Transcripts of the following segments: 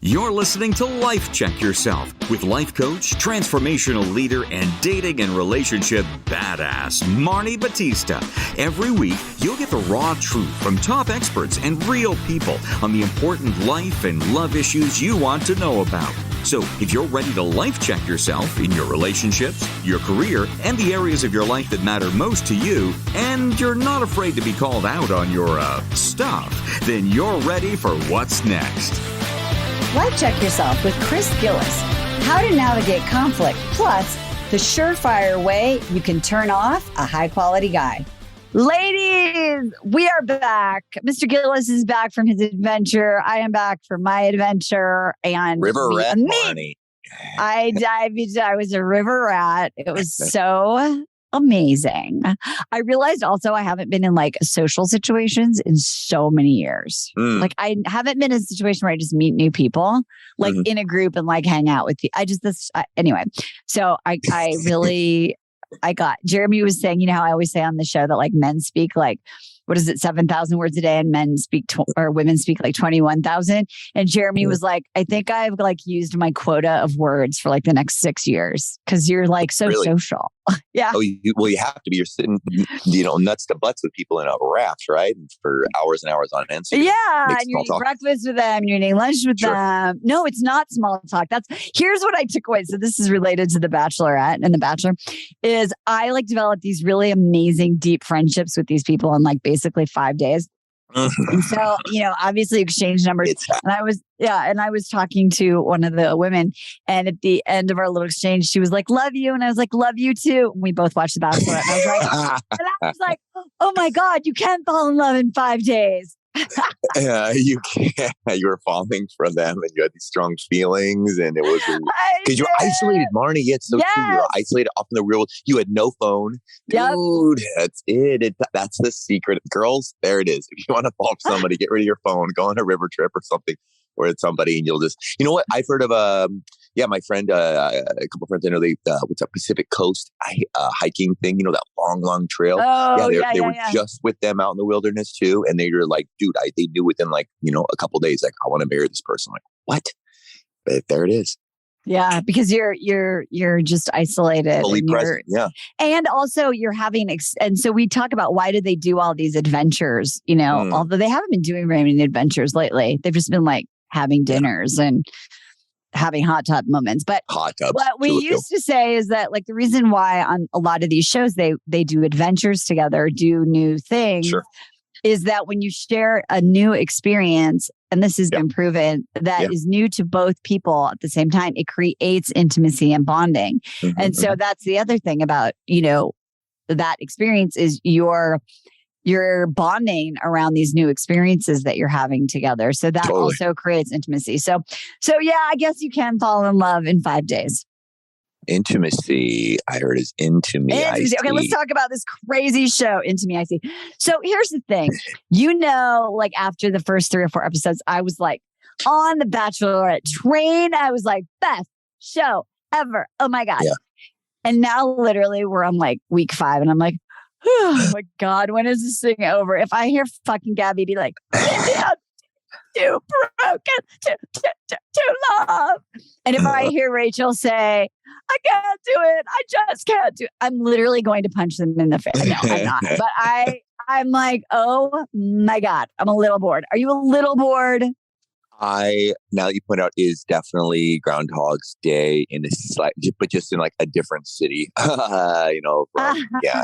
You're listening to Life Check Yourself with life coach, transformational leader, and dating and relationship badass, Marni Batista. Every week, you'll get the raw truth from top experts and real people on the important life and love issues you want to know about. So if you're ready to life check yourself in your relationships, your career, and the areas of your life that matter most to you, and you're not afraid to be called out on your stuff, then you're ready for what's next. Life Check Yourself with Chris Gillis. How to navigate conflict, plus the surefire way you can turn off a high-quality guy. Ladies, we are back. Mr. Gillis is back from his adventure. I am back from my adventure. And River rat, Marni. I was a river rat. It was so amazing. I realized also I haven't been in like social situations in so many years. Like I haven't been in a situation where I just meet new people, like in a group and like hang out with you. Anyway. So I got, Jeremy was saying, you know how I always say on the show that like men speak like, what is it, 7,000 words a day, and men speak or women speak like 21,000. And Jeremy was like, I think I've like used my quota of words for like the next 6 years because you're like so social. Yeah. Oh, you have to be. You're sitting, nuts to butts with people in a raft, right? And for hours and hours on end. So yeah. And you're eating breakfast with them. You're eating lunch with them. No, it's not small talk. Here's what I took away. So this is related to The Bachelorette and The Bachelor is I like developed these really amazing deep friendships with these people in like basically 5 days. And so, obviously exchange numbers. And I was talking to one of the women, and at the end of our little exchange, she was like, "Love you." And I was like, "Love you too." And we both watched The Bachelorette. And I was like, "Oh my God, you can't fall in love in 5 days." You can't. You were falling for them, and you had these strong feelings, and it was because you're isolated, Marni. It's so true. You're isolated off in the real. You had no phone, dude. That's it. That's the secret, girls. There it is. If you want to fall for somebody, get rid of your phone. Go on a river trip or something, or it's somebody, and you'll just. You know what? I've heard of my friend, a couple of friends I know, what's up, Pacific Coast hiking thing, that long trail. They were just with them out in the wilderness too. And they were like, dude, they knew within like, a couple of days, like, I want to marry this person. I'm like, what? But there it is. Yeah, because you're just isolated. Fully present, yeah. And also you're having, and so we talk about why did they do all these adventures, although they haven't been doing very many adventures lately. They've just been like having dinners and having hot tub moments. But hot tubs, what we used to say is that like the reason why on a lot of these shows they do adventures together, do new things, is that when you share a new experience, and this has been proven, that is new to both people at the same time, it creates intimacy and bonding. And so that's the other thing about, that experience is you're bonding around these new experiences that you're having together. So that also creates intimacy. So yeah, I guess you can fall in love in 5 days. Intimacy, I heard, is into me. Intimacy. Okay, let's talk about this crazy show, Into Me, I See. So here's the thing. Like after the first 3 or 4 episodes, I was like on the Bachelorette train. I was like, best show ever. Oh my God. Yeah. And now literally we're on like week 5 and I'm like, oh my God, when is this thing over? If I hear fucking Gabby be like, too broken, too love. And if I hear Rachel say, I can't do it, I just can't do it, I'm literally going to punch them in the face. No, I'm not. But I'm like, oh my God, I'm a little bored. Are you a little bored? Now that you point out, is definitely Groundhog's Day in a slight, but just in like a different city, from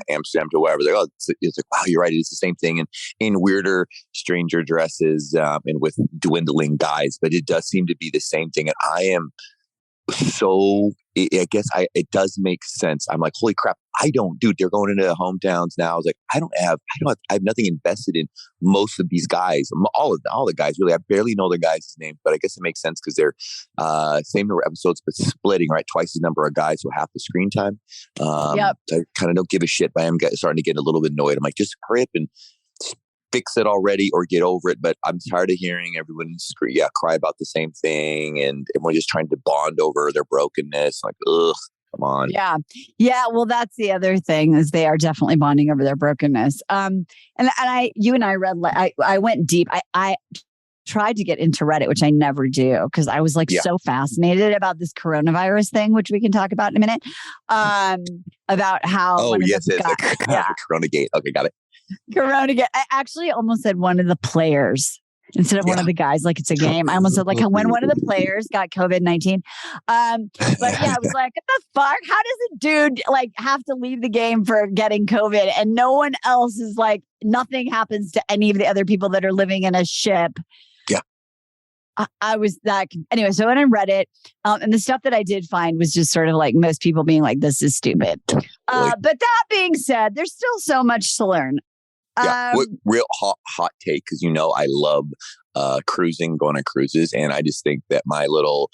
Amsterdam to wherever. It's like, wow, you're right. It's the same thing in weirder, stranger dresses and with dwindling guys, but it does seem to be the same thing. And I am it does make sense. I'm like, holy crap. They're going into hometowns now. I was like, I have nothing invested in most of these guys, all the guys really. I barely know the guys' names, but I guess it makes sense because they're same number of episodes, but splitting, right? Twice the number of guys, so half the screen time. So I kind of don't give a shit, but I am starting to get a little bit annoyed. I'm like, just hurry up and fix it already or get over it. But I'm tired of hearing everyone cry about the same thing, and everyone just trying to bond over their brokenness. Like, ugh. Come on. Yeah. Well, that's the other thing is they are definitely bonding over their brokenness. And you and I read, I went deep. I tried to get into Reddit, which I never do because I was like so fascinated about this coronavirus thing, which we can talk about in a minute. About how Coronagate. Okay, got it. Coronagate. I actually almost said one of the players instead of one of the guys, like it's a game. I almost said like when one of the players got COVID-19. But yeah, I was like, what the fuck? How does a dude like have to leave the game for getting COVID and no one else is like, nothing happens to any of the other people that are living in a ship? Yeah. I was that anyway. So I went and read it. And the stuff that I did find was just sort of like most people being like, this is stupid. But that being said, there's still so much to learn. Yeah, real hot take, because I love cruising, going on cruises, and I just think that my little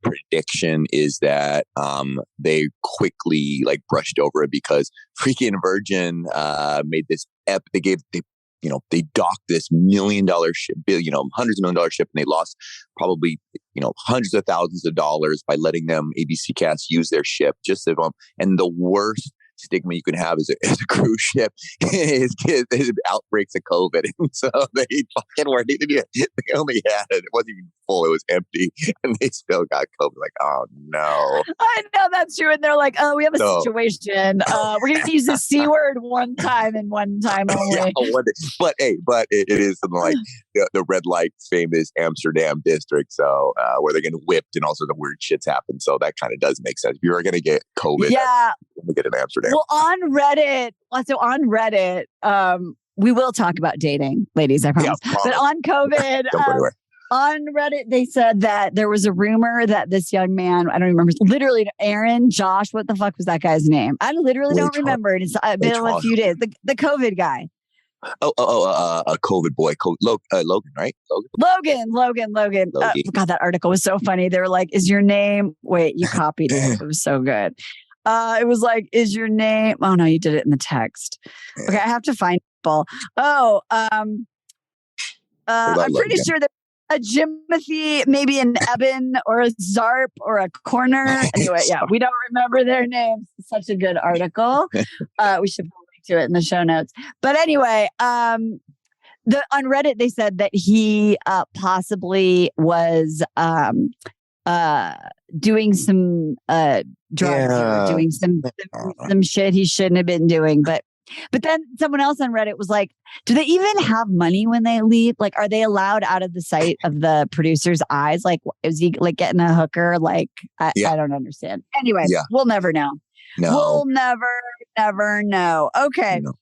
prediction is that they quickly like brushed over it because freaking Virgin made this they docked this $1 million ship, hundreds of $1 million ship, and they lost probably hundreds of thousands of dollars by letting them ABC Cast use their ship just to and the worst stigma you can have as a cruise ship is outbreaks of COVID. And so they fucking weren't even, they only had it. It wasn't even full. It was empty. And they still got COVID. Like, oh no. I know that's true. And they're like, oh, we have a situation. We're going to use the C word one time and one time only. But it is something like the red light famous Amsterdam district. So where they're getting whipped and all sorts of weird shits happen. So that kind of does make sense. If you are going to get COVID, you're going to get in Amsterdam. Well, on Reddit, we will talk about dating, ladies, I promise. Yeah, but on COVID, don't go anywhere. On Reddit, they said that there was a rumor that this young man, I don't remember, literally Aaron, Josh, what the fuck was that guy's name? I literally don't remember. It's been a few days. The COVID guy. A COVID boy, Logan, right? Logan. God, that article was so funny. They were like, is your name, wait, you copied it. It was so good. It was like, is your name, oh no, you did it in the text. Okay, I have to find people. I'm pretty sure that a Jimothy, maybe an Eben or a Zarp or a Corner. Anyway, we don't remember their names. It's such a good article. We should link to it in the show notes. But anyway, on Reddit, they said that he possibly was doing some drugs or doing some shit he shouldn't have been doing. But then someone else on Reddit was like, do they even have money when they leave? Like, are they allowed out of the sight of the producer's eyes? Like, is he like getting a hooker? Like, I don't understand. Anyway, we'll never know. No. We'll never know. Okay. No.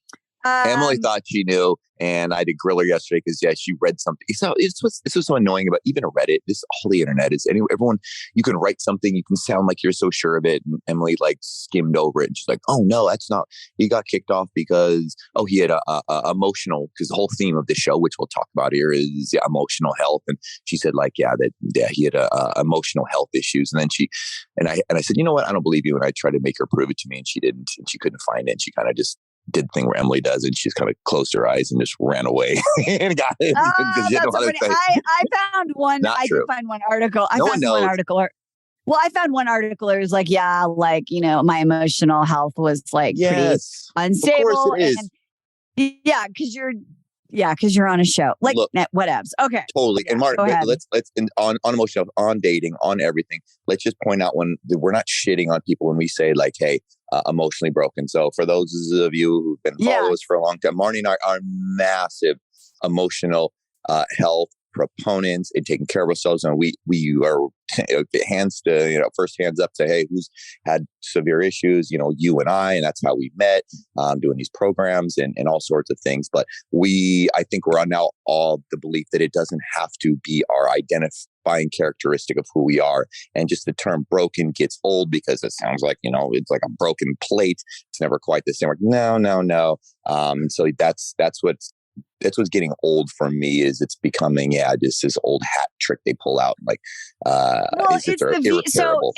Emily thought she knew, and I did grill her yesterday because she read something. So this was so annoying about even Reddit. This all the internet is. Everyone, you can write something, you can sound like you're so sure of it. And Emily like skimmed over it, and she's like, "Oh no, that's not." He got kicked off because he had a emotional. Because the whole theme of the show, which we'll talk about here, is emotional health. And she said like, he had emotional health issues. And then I said, you know what? I don't believe you. And I tried to make her prove it to me, and she didn't. And she couldn't find it. And she kind of just did the thing where Emily does, and she's kind of closed her eyes and just ran away and got it. I found one. I did find one article. I found one article. It was like, my emotional health was like pretty unstable. Of course it is. Because you're on a show. Like, whatevs. Okay. Totally. And Mark, let's on emotional, on dating, on everything. Let's just point out when we're not shitting on people when we say like, hey, emotionally broken. So for those of you who've been followers for a long time, Marni and I are massive emotional health proponents in taking care of ourselves, and we are first hands up, say, hey, who's had severe issues? You and I, and that's how we met, doing these programs and all sorts of things. But I think we're on now all the belief that it doesn't have to be our identifying characteristic of who we are. And just the term broken gets old because it sounds like, it's like a broken plate. It's never quite the same. Like, no. So that's what's getting old for me, is it's becoming just this old hat trick they pull out, like it's irreparable.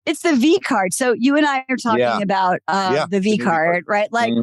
it's the V card. So you and I are talking about the V card, right? Like,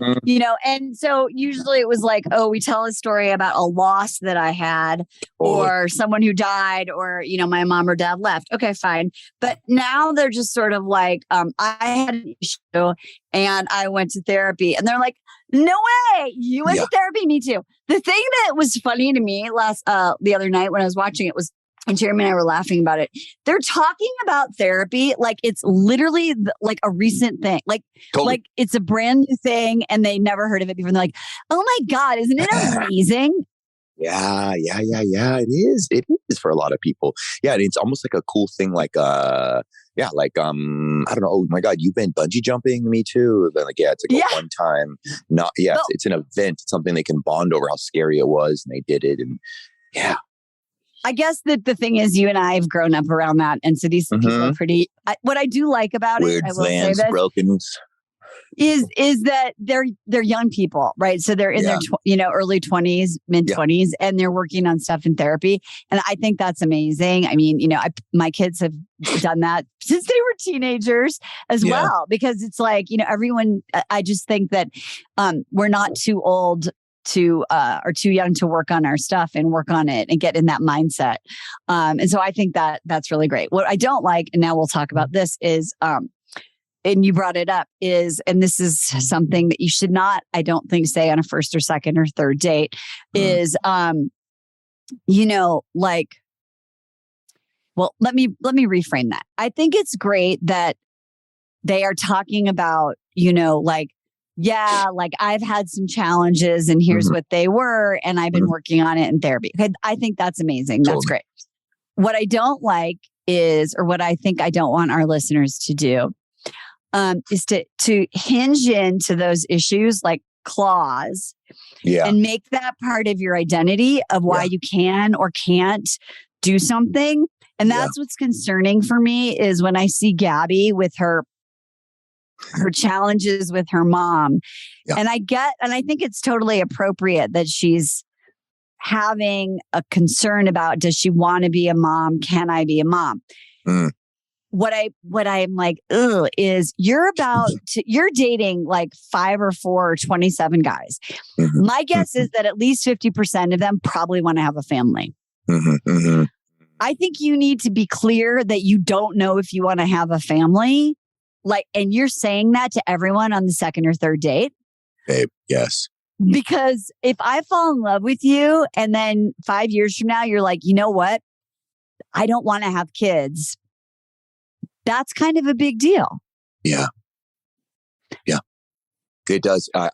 and so usually it was like, oh, we tell a story about a loss that I had or someone who died or, my mom or dad left. Okay, fine. But now they're just sort of like, I had an issue and I went to therapy and they're like, no way, you went to therapy? Me too. The thing that was funny to me the other night when I was watching it was, and Jeremy and I were laughing about it. They're talking about therapy like it's literally like a recent thing. Like it's a brand new thing and they never heard of it before. And they're like, oh my God, isn't it amazing? Yeah. It is. It is for a lot of people. Yeah. It's almost like a cool thing. Like, I don't know. Oh my God, you've been bungee jumping? Me too. Then it's like a one time, it's an event. It's something they can bond over how scary it was. And they did it. And I guess that the thing is, you and I have grown up around that, and so these people are pretty. What I do like about weird it, I will say this, is that they're young people, right? So they're in their early 20s, mid 20s, and they're working on stuff in therapy, and I think that's amazing. I mean, my kids have done that since they were teenagers as well, because it's like everyone. I just think that we're not too old or too young to work on our stuff and work on it and get in that mindset. And so I think that that's really great. What I don't like, and now we'll talk about this, is, and you brought it up, and this is something that you should not, I don't think, say on a first or second or third date, is, well, let me reframe that. I think it's great that they are talking about, I've had some challenges and here's what they were. And I've been working on it in therapy. I think that's amazing. That's great. What I don't like is, or what I think I don't want our listeners to do, is to hinge into those issues like claws and make that part of your identity of why you can or can't do something. And that's what's concerning for me is when I see Gabby with her challenges with her mom. Yeah. And I think it's totally appropriate that she's having a concern about, does she want to be a mom? Can I be a mom? What I'm like, is you're dating like 5 or 4 or 27 guys. My guess is that at least 50% of them probably want to have a family. I think you need to be clear that you don't know if you want to have a family. And you're saying that to everyone on the second or third date? Babe, yes. Because if I fall in love with you and then 5 years from now, you're like, you know what? I don't want to have kids. That's kind of a big deal. Yeah. It does. I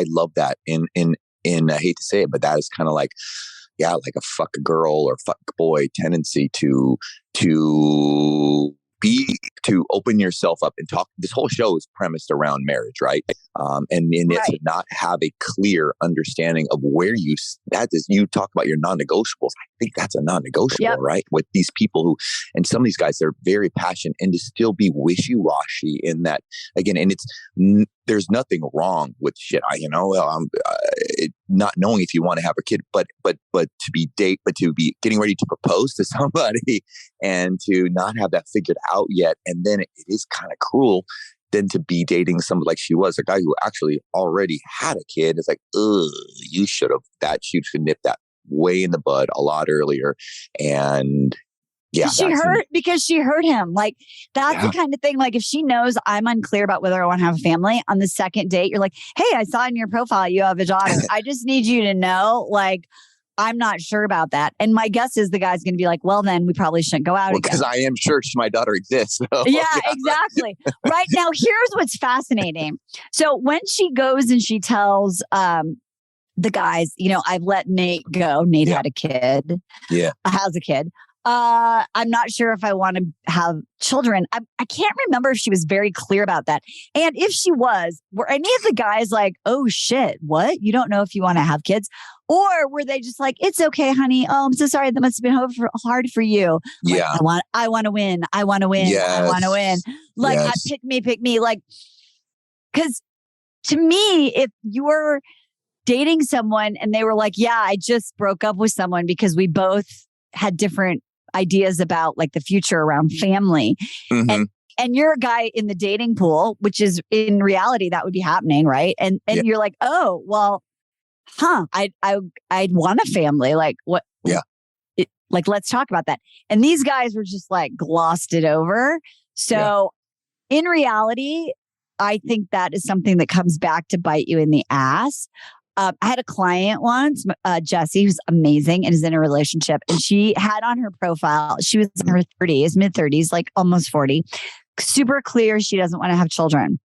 love that. And I hate to say it, but that is kind of like, like a fuck a girl or fuck a boy tendency to open yourself up and talk. This whole show is premised around marriage, right? And to not have a clear understanding of where you talk about your non-negotiables. I think that's a non-negotiable, right? With these people who, and some of these guys, they're very passionate, and to still be wishy-washy in that again. And there's nothing wrong with shit. Not knowing if you want to have a kid, but to be getting ready to propose to somebody and to not have that figured out yet, and then it is kind of cruel. Then to be dating somebody like she was, a guy who actually already had a kid. It's like, you should have nipped that way in the bud a lot earlier. And because she hurt him. Like that's the kind of thing. Like if she knows I'm unclear about whether I want to have a family, on the second date, you're like, hey, I saw in your profile you have a daughter. I just need you to know, like, I'm not sure about that. And my guess is the guy's going to be like, well, then we probably shouldn't go out again. Because I am sure my daughter exists. So. Yeah, exactly. Right now, here's what's fascinating. So when she goes and she tells the guys, I've let Nate go. Nate had a kid. Yeah. Has a kid. I'm not sure if I want to have children. I can't remember if she was very clear about that. And if she was, were any of the guys like, oh shit, what? You don't know if you want to have kids? Or were they just like, it's okay, honey. Oh, I'm so sorry. That must have been hard for you. Like, I want to win. I want to win. Yes. I want to win. Like, pick me. Like, because to me, if you were dating someone and they were like, yeah, I just broke up with someone because we both had different ideas about like the future around family. And And you're a guy in the dating pool, which is in reality, that would be happening. Right. And you're like, oh, well, I'd want a family. Like what? Yeah. Like, let's talk about that. And these guys were just like glossed it over. So in reality, I think that is something that comes back to bite you in the ass. I had a client once, Jessie, who's amazing and is in a relationship. And she had on her profile, she was in her 30s, mid 30s, like almost 40. Super clear. She doesn't want to have children.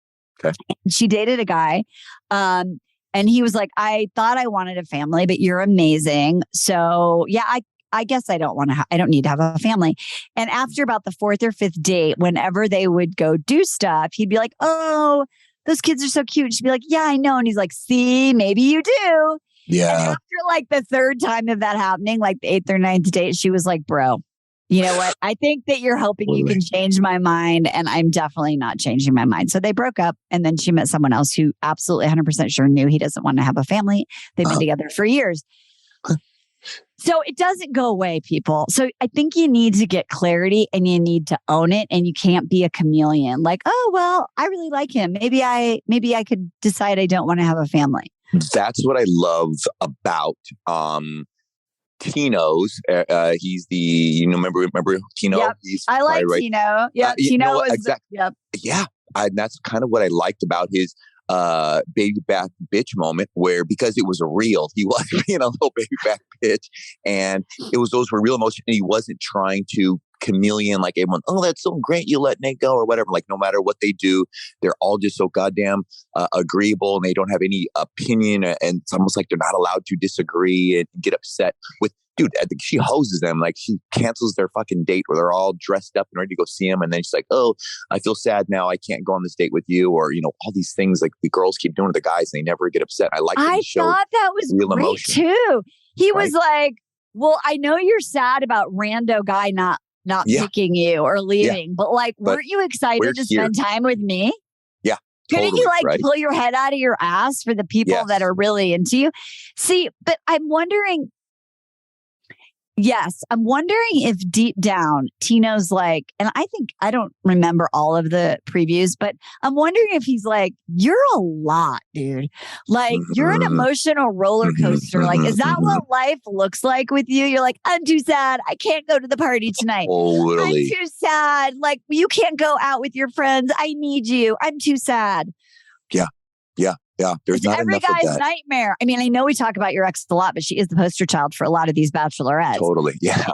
Okay. She dated a guy. And he was like, I thought I wanted a family, but you're amazing. So yeah, I guess I don't want to, I don't need to have a family. And after about the fourth or fifth date, whenever they would go do stuff, he'd be like, oh, those kids are so cute. She'd be like, yeah, I know. And he's like, see, maybe you do. Yeah. And after like the third time of that happening, like the eighth or ninth date, she was like, bro, you know what? I think that you're hoping you can change my mind. And I'm definitely not changing my mind. So they broke up. And then she met someone else who absolutely 100% sure knew he doesn't want to have a family. They've been together for years. So it doesn't go away, people. So I think you need to get clarity and you need to own it, and you can't be a chameleon. Like, oh, well, I really like him. Maybe I could decide I don't want to have a family. That's what I love about Tino's. He's the, remember Tino? Yep. I like Tino. Yeah, Tino was exactly. Yep. Yeah, that's kind of what I liked about his baby back bitch moment, where because it was real, he was being a little baby back bitch, and those were real emotions, and he wasn't trying to chameleon like everyone. Oh, that's so great, you let Nate go or whatever. Like no matter what they do, they're all just so goddamn agreeable, and they don't have any opinion, and it's almost like they're not allowed to disagree and get upset with. Dude, I think she hoses them. Like she cancels their fucking date where they're all dressed up and ready to go see him. And then she's like, oh, I feel sad now. I can't go on this date with you. Or, all these things like the girls keep doing to the guys and they never get upset. I thought that was real great emotion too. He was like, well, I know you're sad about rando guy not picking you or leaving, but like, weren't you excited to spend time with me? Yeah. Couldn't you pull your head out of your ass for the people that are really into you? See, but I'm wondering, I'm wondering if deep down Tino's like, and I don't remember all of the previews, but I'm wondering if he's like, you're a lot, dude. Like you're an emotional roller coaster. Like, is that what life looks like with you? You're like, I'm too sad. I can't go to the party tonight. Totally. I'm too sad. Like you can't go out with your friends. I need you. I'm too sad. Yeah. There's not every enough of guy's that. nightmare. I mean, I know we talk about your ex a lot, but she is the poster child for a lot of these bachelorettes. Totally. Yeah.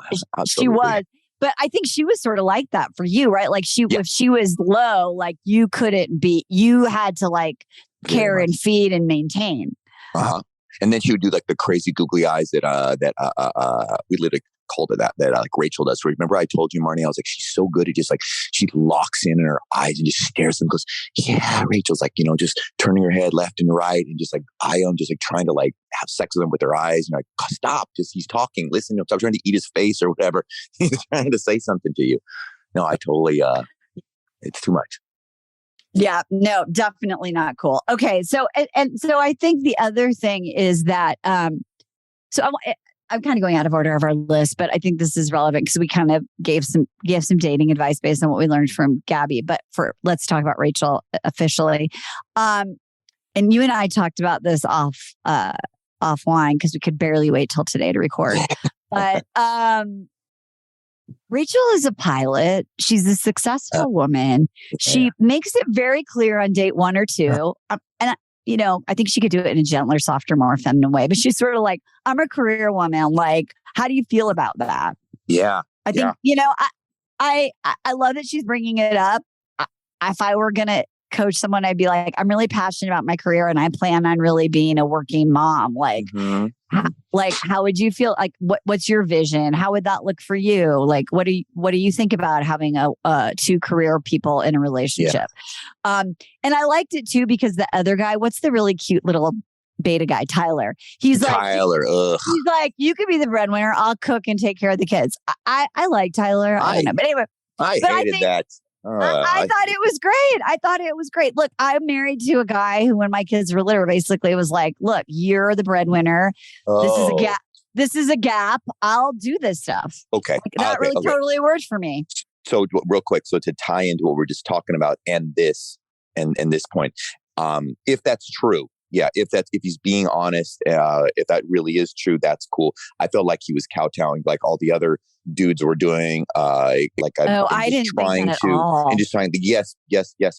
She was. But I think she was sort of like that for you, right? Like if she was low, like you had to like care and feed and maintain. And then she would do like the crazy googly eyes that we literally called it that like Rachel does. Remember I told you, Marni, I was like, she's so good at just like, she locks in her eyes and just stares and goes, yeah, Rachel's like, just turning her head left and right and just like eye on, just like trying to like have sex with him with her eyes. And like, stop, just he's talking, listen to him, stop trying to eat his face or whatever. He's trying to say something to you. No, I totally, it's too much. Yeah, no, definitely not cool. Okay. So, and so I think the other thing is that, I'm kind of going out of order of our list, but I think this is relevant because we kind of gave some dating advice based on what we learned from Gabby. But let's talk about Rachel officially. And you and I talked about this offline because we could barely wait till today to record. But Rachel is a pilot. She's a successful woman. She makes it very clear on date 1 or 2. I think she could do it in a gentler, softer, more feminine way. But she's sort of like, I'm a career woman. Like, how do you feel about that? Yeah. I think, I love that she's bringing it up. If I were going to coach someone, I'd be like, I'm really passionate about my career and I plan on really being a working mom. Like, how would you feel? Like, what's your vision? How would that look for you? Like, what do you think about having two career people in a relationship? Yeah. And I liked it too, because the other guy, what's the really cute little beta guy, Tyler? He's like, you could be the breadwinner. I'll cook and take care of the kids. I like Tyler. I don't know. But anyway, I hated that. I thought it was great. I thought it was great. Look, I'm married to a guy who, when my kids were little, basically was like, look, you're the breadwinner. This is a gap. This is a gap. I'll do this stuff. Okay. Like, that totally worked for me. So real quick, so to tie into what we're just talking about and this point, if that's true, yeah, if he's being honest, if that really is true, that's cool. I felt like he was kowtowing like all the other dudes were doing. I didn't think that at all. And just trying to yes,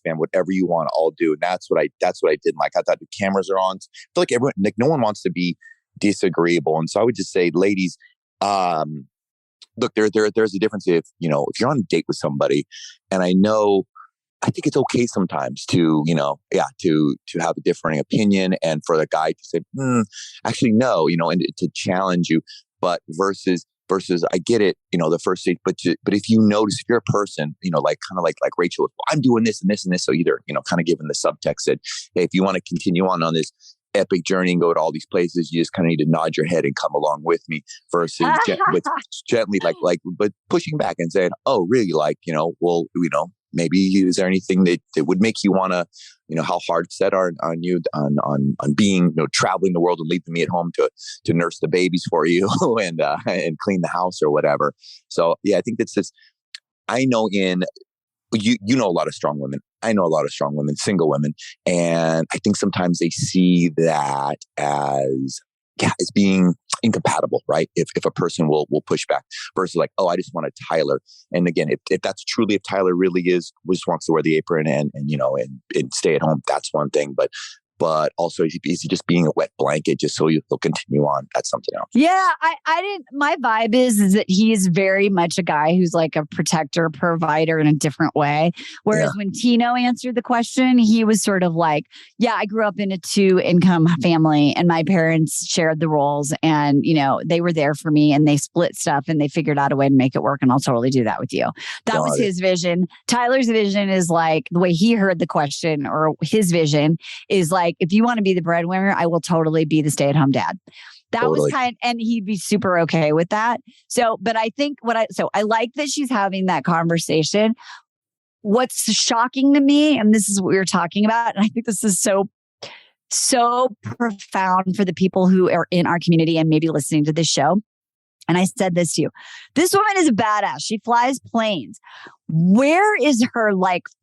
man, whatever you want, I'll do. And that's what I didn't like. I thought the cameras are on. I feel like everyone, like no one wants to be disagreeable, and so I would just say, ladies, look, there's a difference if you're on a date with somebody, and I think it's okay sometimes to have a differing opinion, and for the guy to say, actually no, and to challenge you, but versus I get it, the first date, but if you notice, if you're a person, like kind of like Rachel, well, I'm doing this and this and this, so either kind of given the subtext that, hey, if you want to continue on this epic journey and go to all these places, you just kind of need to nod your head and come along with me, versus gently but pushing back and saying, oh really, well, maybe is there anything that would make you want to, how hard set are on you on being, traveling the world and leaving me at home to nurse the babies for you and clean the house or whatever. So yeah, I think that's just, I know you know a lot of strong women. I know a lot of strong women, single women. And I think sometimes they see that as being incompatible, right? If a person will push back versus like, oh, I just want a Tyler. And again, if that's truly, if Tyler really just wants to wear the apron and stay at home, that's one thing. But also, is he just being a wet blanket just so he'll continue on? That's something else. Yeah, I didn't. My vibe is that he is very much a guy who's like a protector, provider in a different way. Whereas when Tino answered the question, he was sort of like, yeah, I grew up in a 2-income family and my parents shared the roles and, they were there for me and they split stuff and they figured out a way to make it work. And I'll totally do that with you. That was his vision. Tyler's vision is like the way he heard the question, or his vision is like, if you want to be the breadwinner, I will totally be the stay-at-home dad. That was and he'd be super okay with that. So, but I think I like that she's having that conversation. What's shocking to me, and this is what we were talking about, and I think this is so profound for the people who are in our community and maybe listening to this show. And I said this to you. This woman is a badass. She flies planes. Where is her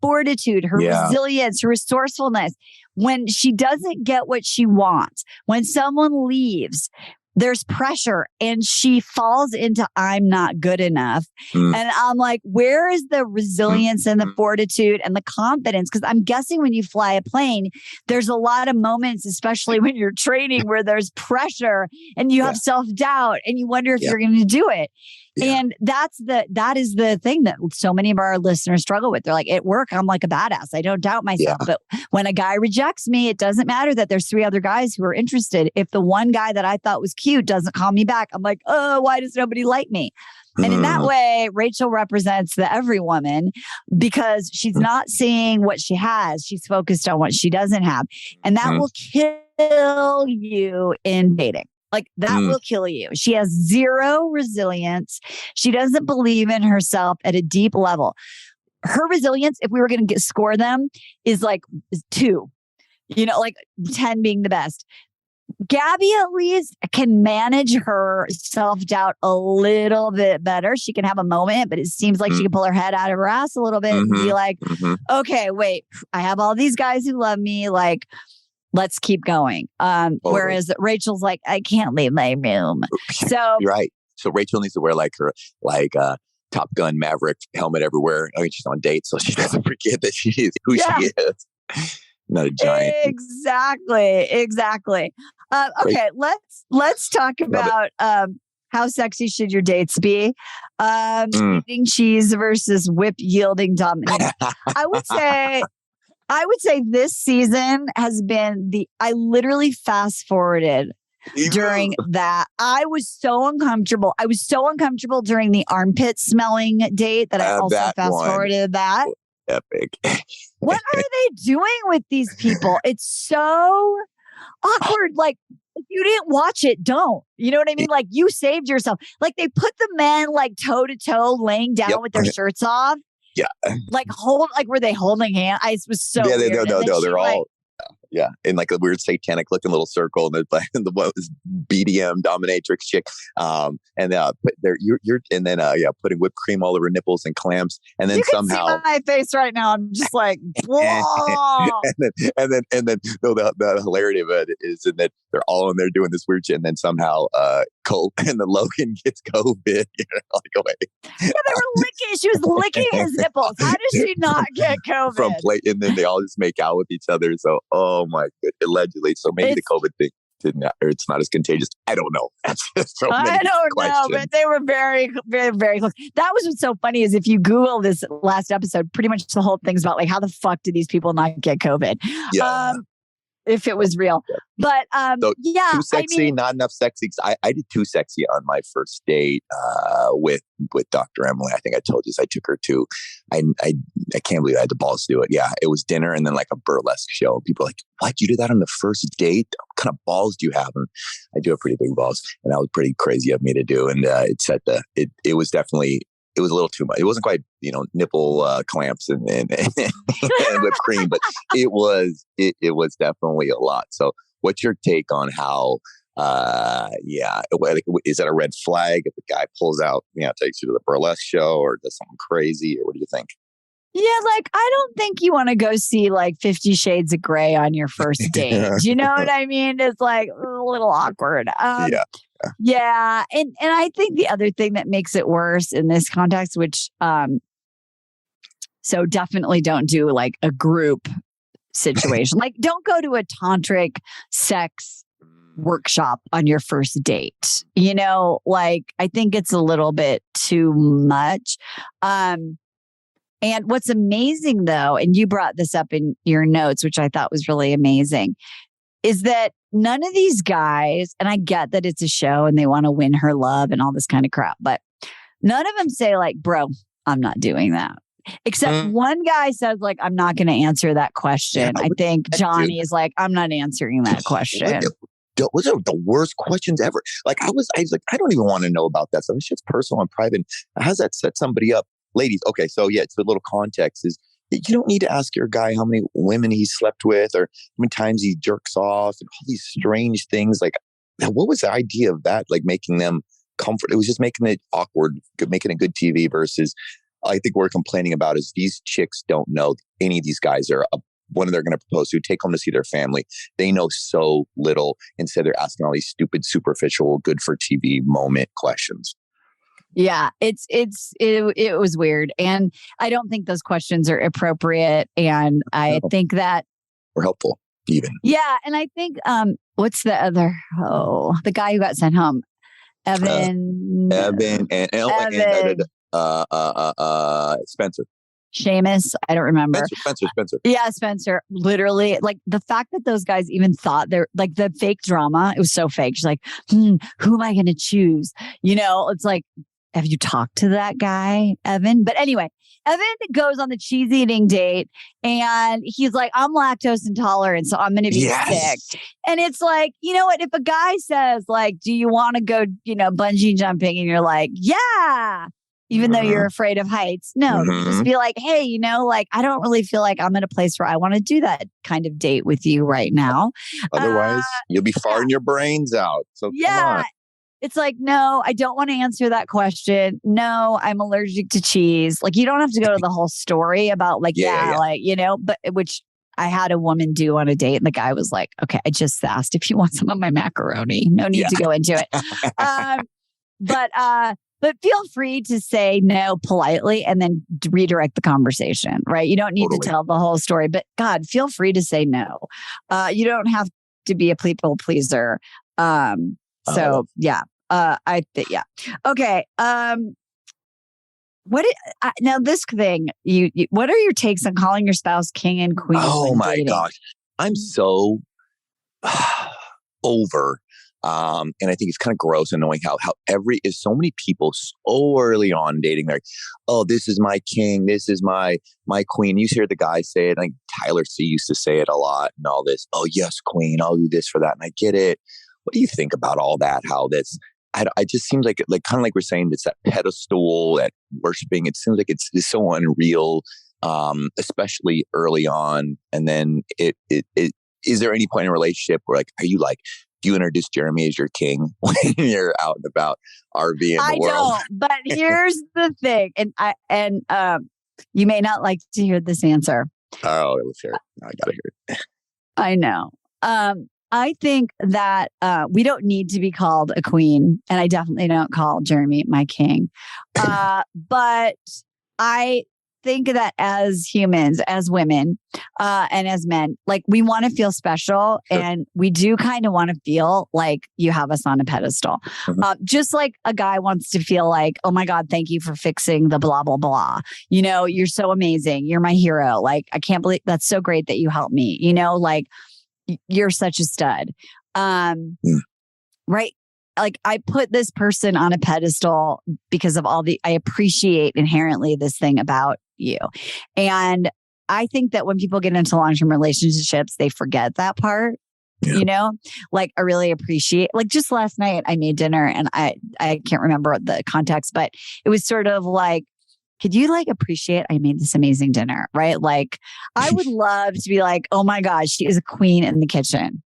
fortitude, her resilience, her resourcefulness when she doesn't get what she wants? When someone leaves, there's pressure and she falls into I'm not good enough. And I'm like, where is the resilience and the fortitude and the confidence? Because I'm guessing when you fly a plane, there's a lot of moments, especially when you're training, where there's pressure and you have self-doubt and you wonder if you're going to do it. And that is the thing that so many of our listeners struggle with. They're like, at work, I'm like a badass. I don't doubt myself. But when a guy rejects me, it doesn't matter that there's 3 other guys who are interested. If the one guy that I thought was cute doesn't call me back, I'm like, oh, why does nobody like me? And in that way, Rachel represents the every woman because she's not seeing what she has. She's focused on what she doesn't have. And that will kill you in dating. That will kill you. She has zero resilience. She doesn't believe in herself at a deep level. Her resilience, if we were going to score them, is 2, 10 being the best. Gabby at least can manage her self-doubt a little bit better. She can have a moment, but it seems like she can pull her head out of her ass a little bit and be like, okay, wait, I have all these guys who love me. Let's keep going. Whereas Rachel's like, I can't leave my room. So you're right. So Rachel needs to wear her Top Gun Maverick helmet everywhere. I mean, she's on dates, so she doesn't forget that she is who she is. Not a giant. Exactly. Okay, let's talk about how sexy should your dates be? Eating cheese versus whip yielding dominance. I would say this season has been I literally fast forwarded during that. I was so uncomfortable. During the armpit smelling date that I also fast forwarded that. Epic. What are they doing with these people? It's so awkward. If you didn't watch it, don't. You know what I mean? You saved yourself. They put the men toe to toe laying down with their shirts off. Yeah. Were they holding hands? I was so weird. No, they're all. Yeah, in like a weird satanic looking little circle, and the what was BDM dominatrix chick, putting whipped cream all over nipples and clamps, and then you can somehow see my face right now. I'm just like, whoa. and then no, the hilarity of it is that they're all in there doing this weird shit, and then somehow and then Logan gets COVID. Like, oh, wait. Yeah, they were licking. She was licking his nipples. How does she not get COVID? From plate, and then they all just make out with each other. So, oh my god, allegedly. So maybe the COVID thing didn't, or it's not as contagious. I don't know. That's so many I don't questions. know, but they were very, very, very close. That was what's so funny is if you Google this last episode, pretty much the whole thing's about like how the fuck did these people not get COVID? Yeah. If it was real. But so yeah. Too sexy, not enough sexy. I did too sexy on my first date with Dr. Emily. I think I told you I took her to, I can't believe I had the balls to do it. Yeah, it was dinner and then like a burlesque show. People are like, what? You did that on the first date? What kind of balls do you have? And I do have pretty big balls, and that was pretty crazy of me to do. And it was definitely, it was a little too much. It wasn't quite, nipple clamps and whipped cream, but it was definitely a lot. So what's your take on how, is that a red flag if the guy pulls out, takes you to the burlesque show or does something crazy, or what do you think? Yeah, like, I don't think you want to go see like 50 Shades of Grey on your first date. Do you know what I mean? It's like a little awkward. Yeah. And I think the other thing that makes it worse in this context, which, so definitely don't do like a group situation. Like, don't go to a tantric sex workshop on your first date. Like, I think it's a little bit too much. And what's amazing though, and you brought this up in your notes, which I thought was really amazing, is that none of these guys, and I get that it's a show and they want to win her love and all this kind of crap, but none of them say like, bro, I'm not doing that. Except one guy says like, I'm not going to answer that question. I think Johnny is like, I'm not answering that question. Those are the worst questions ever. Like I was like, I don't even want to know about that stuff. It's just personal and private. How does that set somebody up? Ladies, okay, so yeah, it's a little context is you don't need to ask your guy how many women he slept with or how many times he jerks off and all these strange things. Like, what was the idea of that? Like making them comfort. It was just making it awkward, making it good TV versus I think what we're complaining about is these chicks don't know any of these guys are one they're going to propose to, take home to see their family. They know so little. Instead, they're asking all these stupid, superficial, good for TV moment questions. Yeah, it was weird. And I don't think those questions are appropriate. And I think that or helpful even. Yeah. And I think, what's the other, the guy who got sent home, Evan and Spencer. Seamus, I don't remember. Spencer. Yeah, Spencer. Literally, like the fact that those guys even thought they're like the fake drama. It was so fake. She's like, who am I going to choose? It's like, have you talked to that guy, Evan? But anyway, Evan goes on the cheese eating date and he's like, I'm lactose intolerant, so I'm going to be sick. And it's like, you know what? If a guy says like, do you want to go, bungee jumping? And you're like, yeah. Even though you're afraid of heights. No, just be like, hey, like, I don't really feel like I'm in a place where I want to do that kind of date with you right now. Otherwise, you'll be farting your brains out. So come on. It's like, no, I don't want to answer that question. No, I'm allergic to cheese. Like, you don't have to go to the whole story about like, but which I had a woman do on a date. And the guy was like, okay, I just asked if you want some of my macaroni. No need to go into it. But feel free to say no politely and then redirect the conversation, right? You don't need to tell the whole story, but God, feel free to say no. You don't have to be a people pleaser. Okay. Now this thing, what are your takes on calling your spouse king and queen? Oh my gosh. I'm so over. And I think it's kind of gross and annoying how so many people so early on dating, they're like, oh, this is my king, this is my queen. You hear the guy say it. I think Tyler C used to say it a lot and all this. Oh yes, queen, I'll do this for that. And I get it. What do you think about all that? How that's, I just seems like kind of like we're saying, it's that pedestal, that worshiping. It seems like it's so unreal, especially early on. And then it is there any point in a relationship where like, are you like, do you introduce Jeremy as your king when you're out and about RV in the world? I don't, but here's the thing. And you may not like to hear this answer. Oh, let's hear it. I gotta hear it. I know. I think that we don't need to be called a queen, and I definitely don't call Jeremy my king. But I think that as humans, as women, and as men, like we want to feel special, and we do kind of want to feel like you have us on a pedestal. Just like a guy wants to feel like, oh my God, thank you for fixing the blah, blah, blah. You know, you're so amazing. You're my hero. Like, I can't believe that's so great that you helped me. You know, like you're such a stud. Right. Like I put this person on a pedestal because of I appreciate inherently this thing about you. And I think that when people get into long-term relationships, they forget that part, you know, like I really appreciate, like just last night I made dinner and I can't remember the context, but it was sort of like, could you like appreciate I made this amazing dinner, right? Like I would love to be like, oh my gosh, she is a queen in the kitchen.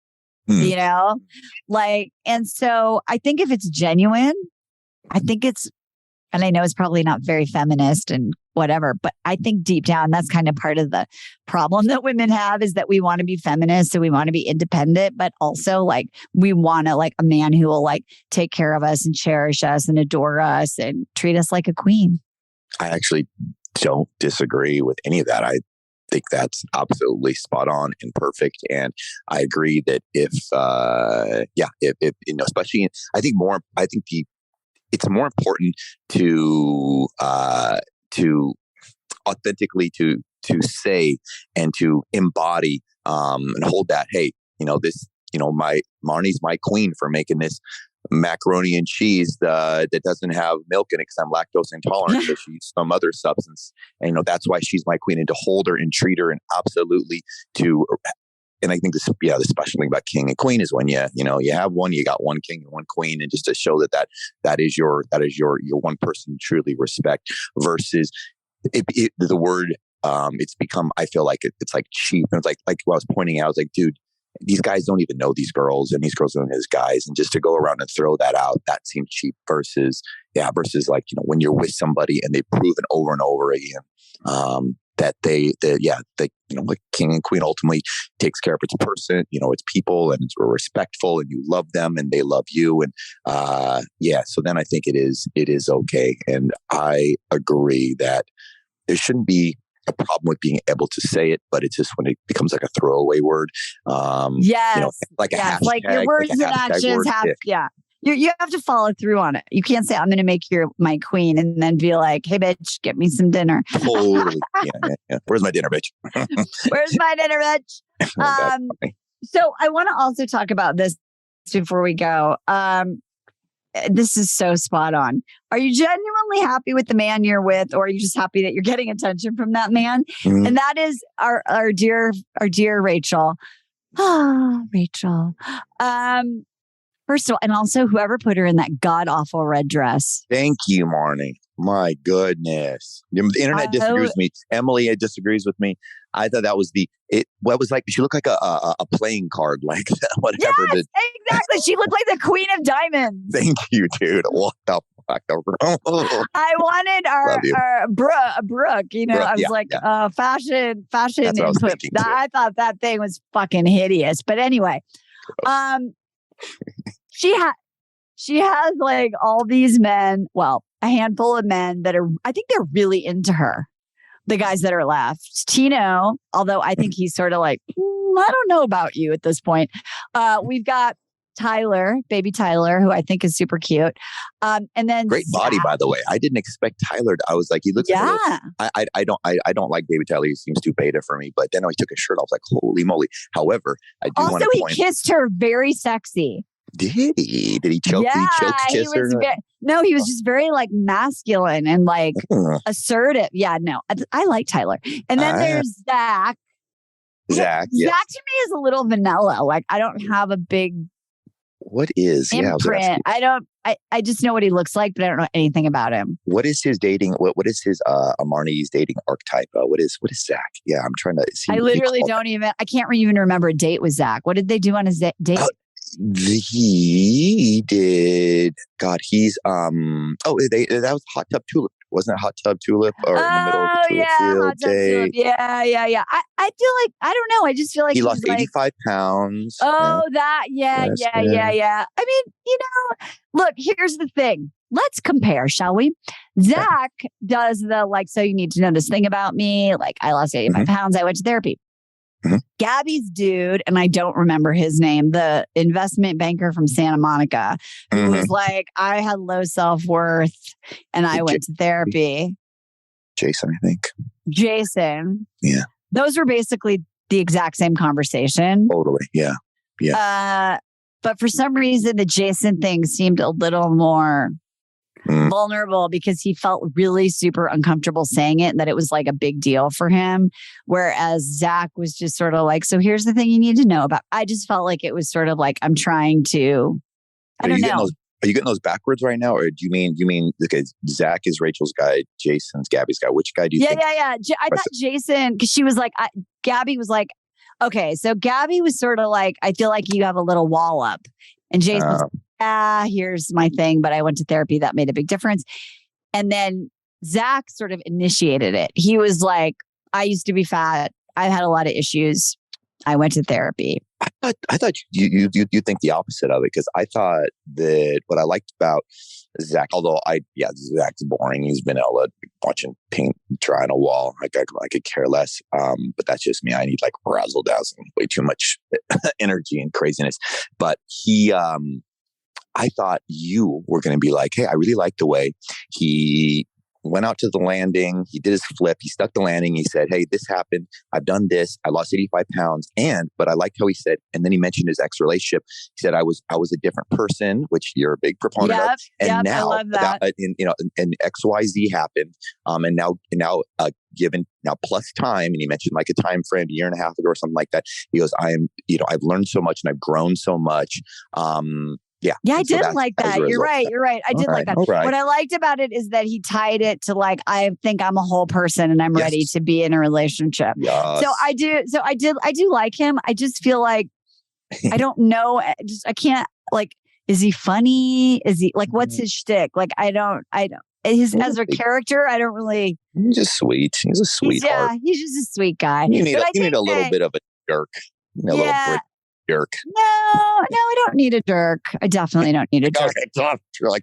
You know, like, and so I think if it's genuine, I think it's, and I know it's probably not very feminist and whatever, but I think deep down, that's kind of part of the problem that women have is that we want to be feminist and we want to be independent, but also like we want to like a man who will like take care of us and cherish us and adore us and treat us like a queen. I actually don't disagree with any of that. I think that's absolutely spot on and perfect. And I agree that if you know, especially, it's more important to authentically to say and to embody and hold that, hey, you know, this, you know, Marnie's my queen for making this macaroni and cheese that doesn't have milk in it because I'm lactose intolerant. So she used some other substance, and you know that's why she's my queen. And to hold her and treat her and absolutely to, and I think this, the special thing about king and queen is when you have one, you got one king and one queen, and just to show that is your one person you truly respect versus the word. It's become, I feel like it's like cheap, and it's like what I was pointing out. I was like, dude, these guys don't even know these girls and these girls don't know these guys. And just to go around and throw that out, that seems cheap versus like, you know, when you're with somebody and they've proven over and over again, that they you know, like king and queen ultimately takes care of its person, you know, its people, and it's respectful and you love them and they love you. And, so then I think it is okay. And I agree that there shouldn't be a problem with being able to say it, but it's just when it becomes like a throwaway word. Yes. You know, like a hashtag, like your words and actions have, you have to follow through on it. You can't say, I'm going to make you my queen and then be like, hey, bitch, get me some dinner. Totally. Yeah. Where's my dinner, bitch? Where's my dinner, bitch? So I want to also talk about this before we go. This is so spot on. Are you genuinely happy with the man you're with, or are you just happy that you're getting attention from that man? Mm-hmm. And that is our dear Rachel. Oh, Rachel. First of all, and also whoever put her in that god awful red dress. Thank you, Marni. My goodness. The internet disagrees with me. Emily disagrees with me. I thought that was what was like, she looked like a playing card, like whatever. Yes, exactly. She looked like the queen of diamonds. Thank you, dude. What the fuck? I wanted our Brooke, you know, Brooke, I was fashion input. I thought that thing was fucking hideous. But anyway, she has like all these men, well, a handful of men that I think they're really into her. The guys that are left. Tino, although I think he's sort of like, I don't know about you at this point. We've got Tyler, baby Tyler, who I think is super cute. And then great body, by the way. I didn't expect Tyler. I was like, he looks like I don't like baby Tyler. He seems too beta for me. But then when he took his shirt off, I was like, holy moly. However, I do want to point. Also, he kissed her very sexy. Did he? Did he choke? Yeah, did he choke kiss her? He was just very like masculine and like assertive. Yeah, no, I like Tyler. And then there's Zach. Zach to me is a little vanilla. Like I don't have a big What is imprint? I just know what he looks like, but I don't know anything about him. What is his dating? What is his Marni's dating archetype? What is Zach? Yeah, I'm trying to see. I literally don't even. I can't even remember a date with Zach. What did they do on his date? He did. God, he's that was Hot Tub Tulip. Wasn't it Hot Tub Tulip or in the middle of the Tulip Field Hot Tub Tulip. Yeah. I feel like I don't know. I just feel like he lost 85 pounds. Oh, that. Yeah. I mean, look, here's the thing. Let's compare, shall we? Zach does the so you need to know this thing about me. Like I lost 85 pounds. I went to therapy. Mm-hmm. Gabby's dude, and I don't remember his name, the investment banker from Santa Monica, who was like, I had low self-worth and I went to therapy. Jason, I think. Jason. Yeah. Those were basically the exact same conversation. Totally. Yeah. But for some reason, the Jason thing seemed a little more vulnerable because he felt really super uncomfortable saying it and that it was like a big deal for him. Whereas Zach was just sort of like, so here's the thing you need to know about. I just felt like it was sort of like, I'm trying to, I don't know. Are you getting those backwards right now? Or do you mean, okay, Zach is Rachel's guy, Jason's Gabby's guy. Which guy do you think? Yeah. I thought Jason, because she was like, Gabby was like, okay, so Gabby was sort of like, I feel like you have a little wall up. And Jason was here's my thing, but I went to therapy. That made a big difference. And then Zach sort of initiated it. He was like, I used to be fat. I had a lot of issues. I went to therapy. I thought you think the opposite of it, because I thought that what I liked about Zach, although Zach's boring. He's been able to watching paint dry on a wall. I could care less. But that's just me. I need like razzle dazzle, way too much energy and craziness. But I thought you were going to be like, hey, I really like the way he went out to the landing. He did his flip. He stuck the landing. He said, hey, this happened. I've done this. I lost 85 pounds. But I liked how he said, and then he mentioned his ex relationship. He said, I was a different person, which you're a big proponent of. And now, I love that. And XYZ happened. And now given now plus time, and he mentioned like a time frame, a year and a half ago or something like that. He goes, I've learned so much and I've grown so much. Yeah, I did like that. You're right. I did like that. Right. What I liked about it is that he tied it to like, I think I'm a whole person and I'm ready to be in a relationship. Yes. So I do like him. I just feel like, I don't know. I can't like, is he funny? Is he like, what's his shtick? Like, I don't, as a character, I don't really. He's just sweet. He's a sweetheart. He's just a sweet guy. You need a little bit of a jerk. Little jerk. No, I don't need a jerk. I definitely don't need a jerk.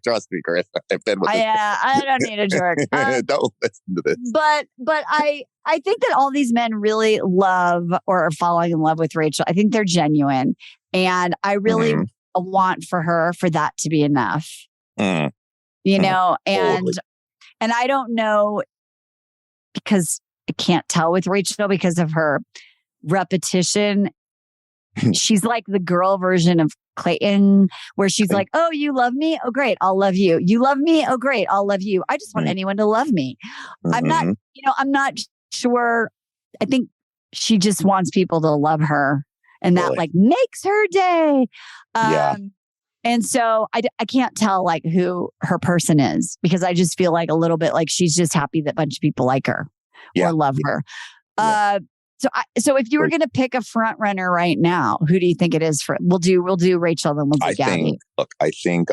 Trust me, Chris. I've been with I don't need a jerk. Don't listen to this. But I think that all these men really love or are falling in love with Rachel. I think they're genuine. And I really want for her for that to be enough. And I don't know, because I can't tell with Rachel because of her repetition. She's like the girl version of Clayton, where she's like, oh, you love me? Oh, great. I'll love you. You love me? Oh, great. I'll love you. I just want anyone to love me. I'm not sure. I think she just wants people to love her, and that like makes her day. And so I can't tell like who her person is, because I just feel like a little bit like she's just happy that a bunch of people like her or love her. So if you were going to pick a front runner right now, who do you think it is for? We'll do Rachel, then we'll do Gabby. I think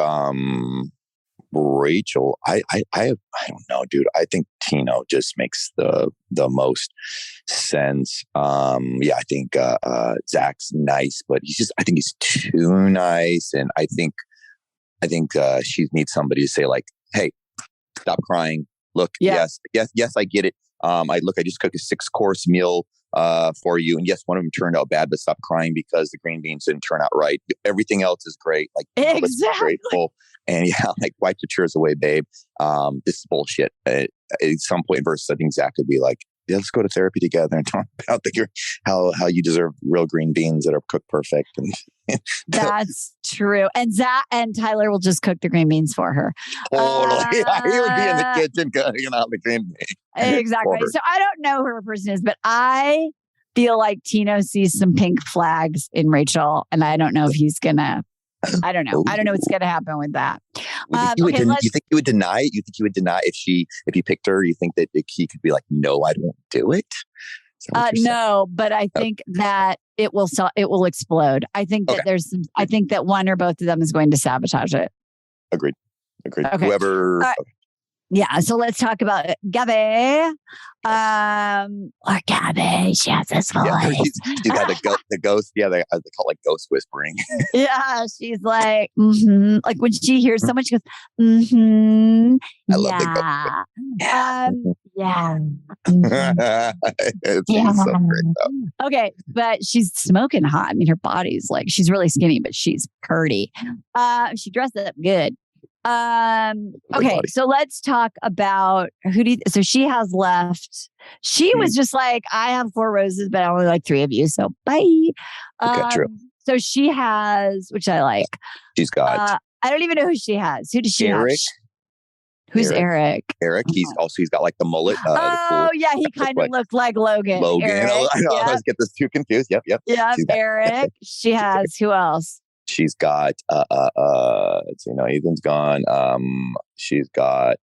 Rachel. I don't know, dude. I think Tino just makes the most sense. I think Zach's nice, but I think he's too nice, and I think she needs somebody to say like, hey, stop crying. Look, yes, I get it. I just cooked a 6-course meal for you. And yes, one of them turned out bad, but stop crying because the green beans didn't turn out right. Everything else is great. Like, exactly. Grateful. And like, wipe the tears away, babe. This is bullshit. At some point in verses, I think Zach would be like, yeah, let's go to therapy together and talk about how you deserve real green beans that are cooked perfect. And that's true. And Zach and Tyler will just cook the green beans for her. Totally. He would be in the kitchen cutting out the green beans. Exactly. So I don't know who her person is, but I feel like Tino sees some pink flags in Rachel, and I don't know if he's gonna I don't know. I don't know what's going to happen with that. You think you would deny it? You think you would deny if you picked her? You think that he could be like, no, I won't do it? No, but I think that it will explode. I think that I think that one or both of them is going to sabotage it. Agreed. Okay. Whoever. Yeah. So let's talk about Gabby. Or Gabby. She has this voice. Yeah, she's got the ghost. Yeah, they call it ghost whispering. Yeah. She's like, like when she hears someone, she goes, I love the ghost. Yeah. It's so great, though. Okay. But she's smoking hot. I mean, her body's like, she's really skinny, but she's pretty. She dressed up good. Okay, so let's talk about so she has left. She was just like, I have 4 roses, but I only like 3 of you. So bye. Okay, true. So she has, which I like. She's got. I don't even know who she has. Who does she have? Who's Eric? Eric. He's got like the mullet. Yeah, he kind of looked like Logan. Eric, I know. I always get this too confused. Yep. Yeah, Eric. She has. Who else? She's got let's see, no, Ethan's gone. She's got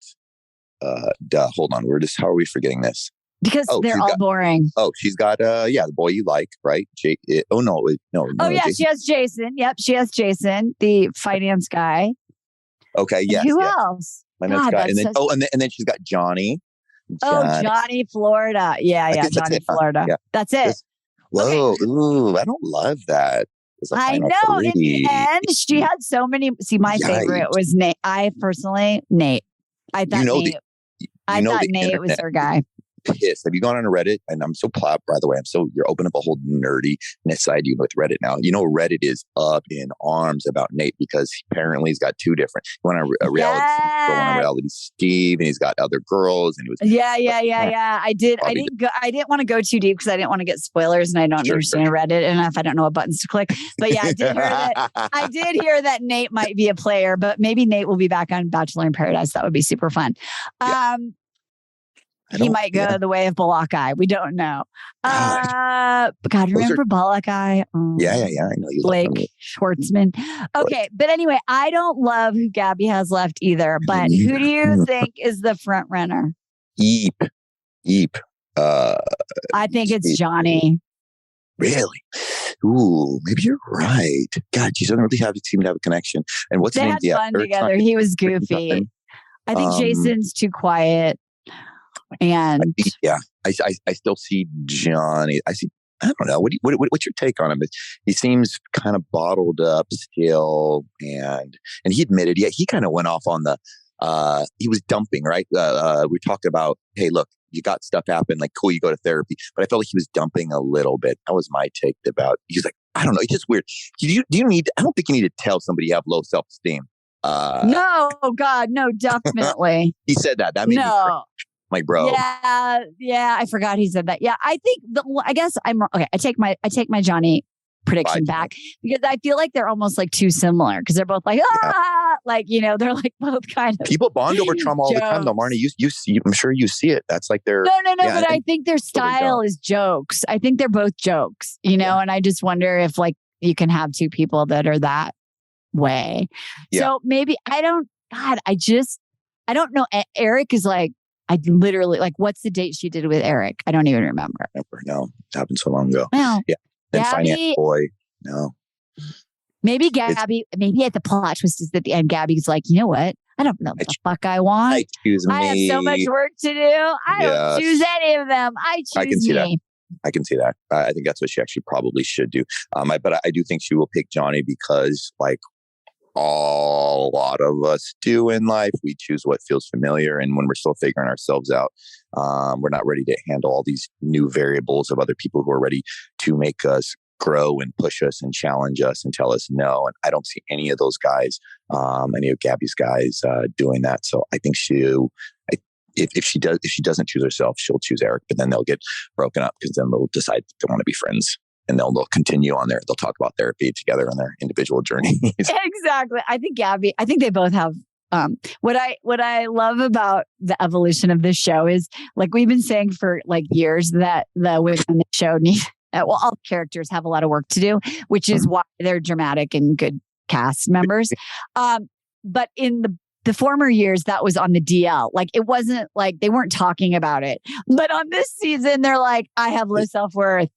hold on, how are we forgetting this? Because they're all boring. Oh, she's got the boy you like, right? No. Oh yeah, Jason. She has Jason. Yep, she has Jason, the finance guy. Okay, yes. Who else? Finance guy. And then she's got Johnny. Johnny Florida. Yeah, Johnny Florida. Yeah. That's it. Whoa, okay. Ooh, I don't love that. I know. 3. In the end, she had so many. See, my favorite was Nate. Nate. I thought Nate. Nate was her guy. Pissed. Have you gone on a Reddit? And I'm so proud, by the way. You're opening up a whole nerdiness side with Reddit now. You know, Reddit is up in arms about Nate because apparently he's got 2 different. He went on a reality Steve, and he's got other girls, and he was. Yeah. I didn't want to go too deep because I didn't want to get spoilers, and I don't understand Reddit enough. I don't know what buttons to click. But yeah, I did hear that Nate might be a player, but maybe Nate will be back on Bachelor in Paradise. That would be super fun. Yeah. He might go the way of Balakai. We don't know. God, remember Balakai? Yeah. I know you. Blake Schwartzman. Okay, but anyway, I don't love who Gabby has left either. But who do you think is the front runner? Eep. I think it's Johnny. Really? Ooh, maybe you're right. God, she doesn't really seem to have a connection. And what's they had fun together. He was goofy. I think Jason's too quiet. And I still see Johnny. I don't know. What's your take on him? He seems kind of bottled up still, and he admitted, he kind of went off on the. He was dumping, right? We talked about, hey, look, you got stuff happen, like cool, you go to therapy, but I felt like he was dumping a little bit. That was my take about. He's like, I don't know, it's just weird. Do you need? I don't think you need to tell somebody you have low self-esteem. No, God, no, definitely. He said that. That made me cringe. Like, bro. Yeah. I forgot he said that. Yeah, I think. I guess I'm okay. I take my Johnny prediction back because I feel like they're almost like too similar because they're both like like they're like both kind of people bond over trauma all the time. Though, Marni, you see, I'm sure you see it. That's like their no. But I think their style is jokes. I think they're both jokes. And I just wonder if like you can have 2 people that are that way. Yeah. So maybe I don't. God, I don't know. Eric is like. I literally what's the date she did with Eric? I don't even remember. No, it happened so long ago. Well, yeah. Then finance boy. No. Maybe Gabby. Maybe at the plot twist is at the end. Gabby's like, you know what? I don't know what the fuck I want. I choose me. I have so much work to do. I don't choose any of them. I choose me. I can see that. I think that's what she actually probably should do. But I do think she will pick Johnny because a lot of us do in life. We choose what feels familiar. And when we're still figuring ourselves out, we're not ready to handle all these new variables of other people who are ready to make us grow and push us and challenge us and tell us no. And I don't see any of those guys, any of Gabby's guys doing that. So I think if she doesn't choose herself, she'll choose Eric, but then they'll get broken up because then they'll decide they want to be friends. And they'll continue on they'll talk about therapy together on their individual journeys. Exactly. I think they both have what I love about the evolution of this show is like we've been saying for like years that the women in the show need all characters have a lot of work to do, which is why they're dramatic and good cast members. But in the former years, that was on the DL. Like, it wasn't like they weren't talking about it. But on this season, they're like, I have low self-worth.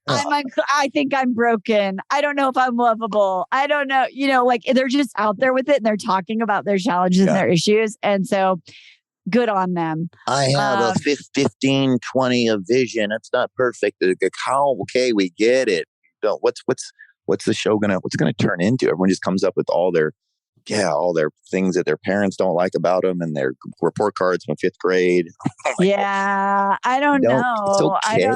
I think I'm broken. I don't know if I'm lovable. I don't know. Like, they're just out there with it and they're talking about their challenges and their issues. And so good on them. I have a 15, 20 of vision. It's not perfect. How? Okay, we get it. What's the show what's it gonna turn into? Everyone just comes up with all their things that their parents don't like about them and their report cards from 5th grade. I don't know. It's okay.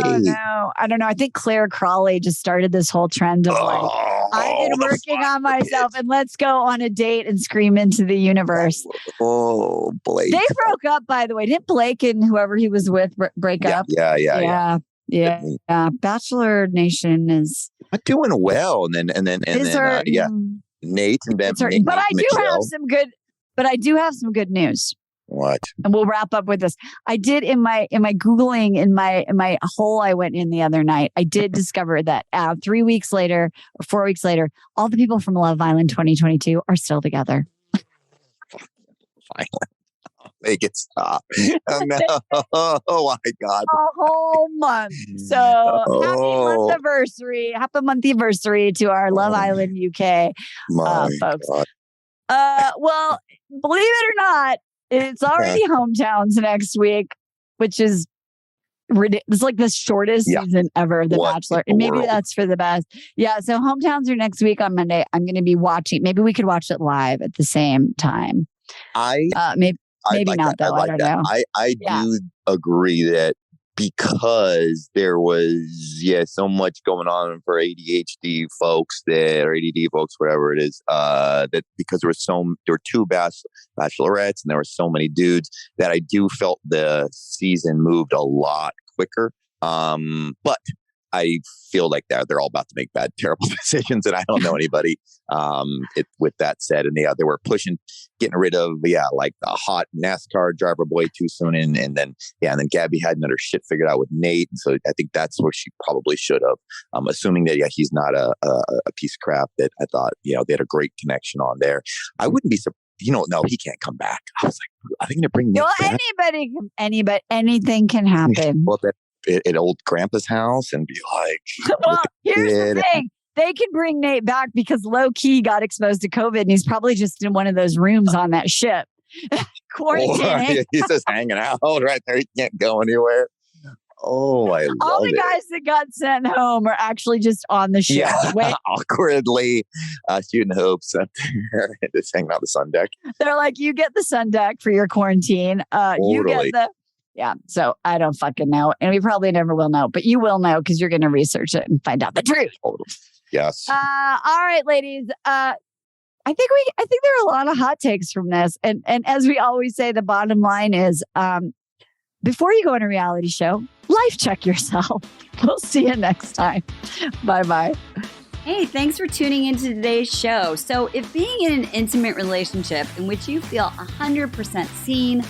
I don't know. I think Claire Crawley just started this whole trend of I've been working on myself and let's go on a date and scream into the universe. Oh, Blake. They broke up, by the way. Didn't Blake and whoever he was with break up? Yeah. Bachelor Nation is not doing well. And then Nate and Ben. But I do have some good news. What? And we'll wrap up with this. I did in my Googling, in my hole I went in the other night, I did discover that 3 weeks later or 4 weeks later, all the people from Love Island 2022 are still together. Make it stop. Oh, no. Oh my God. A whole month. So happy month anniversary to our Love Island UK folks. God. Well, believe it or not, it's already hometowns next week, which is ridiculous. It's like the shortest season ever of The Bachelor. And maybe that's for the best. Yeah. So hometowns are next week on Monday. I'm going to be watching. Maybe we could watch it live at the same time. Maybe not, though. I don't know. I do agree that because there was, so much going on for ADHD folks or ADD folks, whatever it is, that because there were 2 bachelorettes and there were so many dudes that I do felt the season moved a lot quicker. But I feel like they're all about to make bad, terrible decisions, and I don't know anybody. With that said, and they were getting rid of like the hot NASCAR driver boy too soon, and then Gabby hadn't her shit figured out with Nate, and so I think that's where she probably should have. Assuming that he's not a piece of crap. That I thought they had a great connection on there. I wouldn't be surprised. No, he can't come back. I was like, are they going to bring Nate back? Anything can happen. Well, at old grandpa's house and be like, well, here's the thing. They can bring Nate back because low key got exposed to COVID and he's probably just in one of those rooms on that ship. Quarantine. He's just hanging out right there. He can't go anywhere. Oh, I love it. All the guys that got sent home are actually just on the ship. Awkwardly shooting hopes up there and just hanging out the sun deck. They're like, you get the sun deck for your quarantine. You get the... Yeah, so I don't fucking know. And we probably never will know, but you will know because you're going to research it and find out the truth. Yes. All right, ladies. I think there are a lot of hot takes from this. And as we always say, the bottom line is before you go on a reality show, life check yourself. We'll see you next time. Bye-bye. Hey, thanks for tuning into today's show. So if being in an intimate relationship in which you feel 100% seen,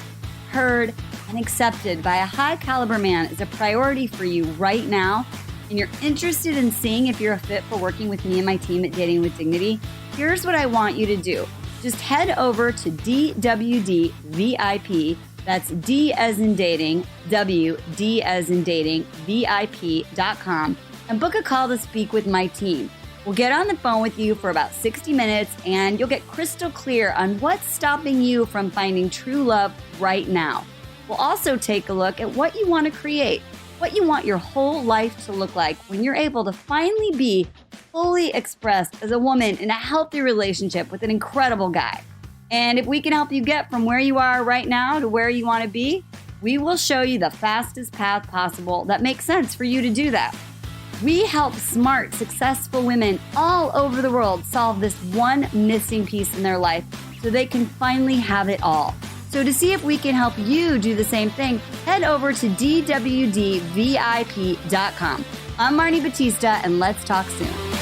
heard, and accepted by a high caliber man is a priority for you right now, and you're interested in seeing if you're a fit for working with me and my team at Dating with Dignity, here's what I want you to do. Just head over to DWD VIP, that's D as in dating, W, D as in dating, VIP.com, and book a call to speak with my team. We'll get on the phone with you for about 60 minutes and you'll get crystal clear on what's stopping you from finding true love right now. We'll also take a look at what you want to create, what you want your whole life to look like when you're able to finally be fully expressed as a woman in a healthy relationship with an incredible guy. And if we can help you get from where you are right now to where you want to be, we will show you the fastest path possible that makes sense for you to do that. We help smart, successful women all over the world solve this one missing piece in their life so they can finally have it all. So to see if we can help you do the same thing, head over to DWDVIP.com. I'm Marni Batista, and let's talk soon.